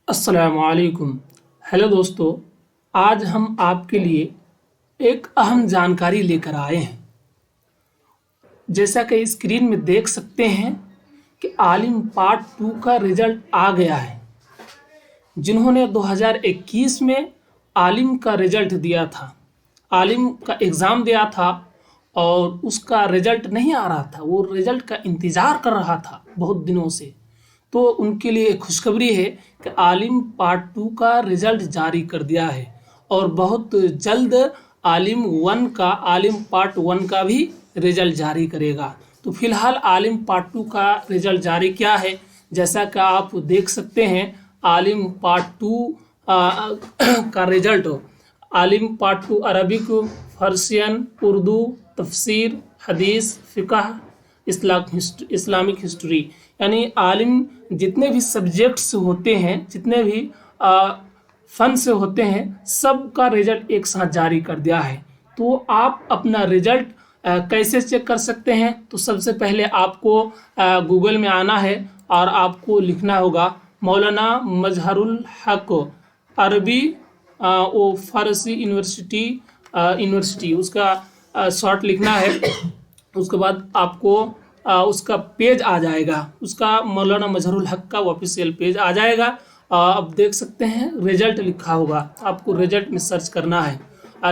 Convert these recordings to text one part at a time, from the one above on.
अस्सलामुअलैकुम। हेलो दोस्तों, आज हम आपके लिए एक अहम जानकारी लेकर आए हैं। जैसा कि स्क्रीन में देख सकते हैं कि आलिम पार्ट 2 का रिजल्ट आ गया है। जिन्होंने 2021 में आलिम का रिजल्ट दिया था, आलिम का एग्ज़ाम दिया था और उसका रिजल्ट नहीं आ रहा था, वो रिजल्ट का इंतज़ार कर रहा था बहुत दिनों से, तो उनके लिए खुशखबरी है कि आलिम पार्ट 2 का रिजल्ट जारी कर दिया है और बहुत जल्द आलिम पार्ट 1 का भी रिजल्ट जारी करेगा। तो फिलहाल आलिम पार्ट 2 का रिजल्ट जारी किया है। जैसा कि आप देख सकते हैं, आलिम पार्ट 2 का रिजल्ट आलिम पार्ट 2 अरबिक, फर्सियन, उर्दू, तफसीर, हदीस, फ़िक़ह, इस्लामिक हिस्ट्री, यानी आलिम जितने भी सब्जेक्ट्स होते हैं, जितने भी फ़न से होते हैं, सब का रिजल्ट एक साथ जारी कर दिया है। तो आप अपना रिजल्ट कैसे चेक कर सकते हैं? तो सबसे पहले आपको गूगल में आना है और आपको लिखना होगा मौलाना मजहरुल हक अरबी वो फ़ारसी यूनिवर्सिटी उसका शॉर्ट लिखना है। उसके बाद आपको उसका पेज आ जाएगा, उसका मौलाना मजहरुल हक का ऑफिशियल पेज आ जाएगा। अब देख सकते हैं रिजल्ट लिखा होगा, आपको रिजल्ट में सर्च करना है।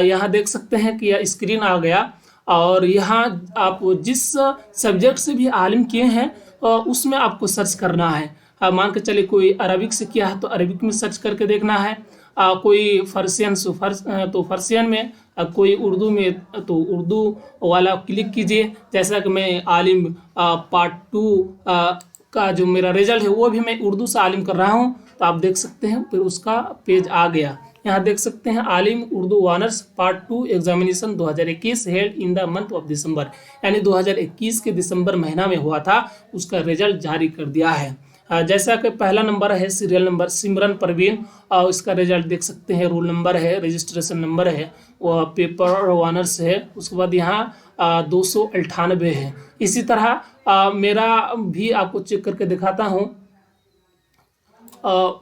यहाँ देख सकते हैं कि यह स्क्रीन आ गया और यहाँ आप जिस सब्जेक्ट से भी आलिम किए हैं उसमें आपको सर्च करना है। मान के चलिए कोई अरबिक से किया है तो अरबिक में सर्च करके देखना है, कोई फर्सियन तो फर्सियन में, कोई उर्दू में तो उर्दू वाला क्लिक कीजिए। जैसा कि मैं आलिम पार्ट 2 का जो मेरा रिजल्ट है वो भी मैं उर्दू से आलिम कर रहा हूँ, तो आप देख सकते हैं फिर उसका पेज आ गया। यहाँ देख सकते हैं आलिम Urdu honours part 2 examination 2021 held in the month of December, यानी 2021 के दिसंबर महीना में हुआ था, उसका रिजल्ट जारी कर दिया है। जैसा कि पहला नंबर है सीरियल नंबर सिमरन परवीन, और इसका रिजल्ट देख सकते हैं, रोल नंबर है, रजिस्ट्रेशन नंबर है, वो पेपर ऑनर्स है। उसके बाद यहाँ 298 है। इसी तरह मेरा भी आपको चेक करके दिखाता हूँ।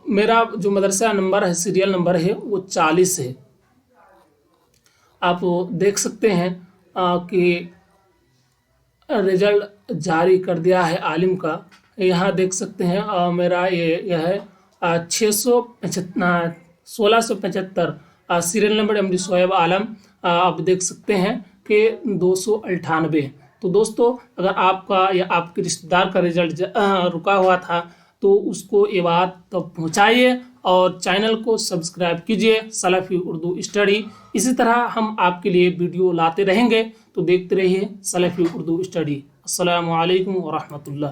मेरा जो मदरसा नंबर है, सीरियल नंबर है, वो 40 है। आप देख सकते हैं कि रिजल्ट जारी कर दिया है आलिम का। यहाँ देख सकते हैं मेरा यह है 1675 सीरियल नंबर एमडी शोएब आलम। आप देख सकते हैं कि 298। तो दोस्तों, अगर आपका या आपके रिश्तेदार का रिजल्ट रुका हुआ था तो उसको ये बात तो पहुँचाइए और चैनल को सब्सक्राइब कीजिए, सलफ़ी उर्दू स्टडी। इसी तरह हम आपके लिए वीडियो लाते रहेंगे, तो देखते रहिए सलफ़ी उर्दू स्टडी। अस्सलामु अलैकुम व रहमतुल्लाह।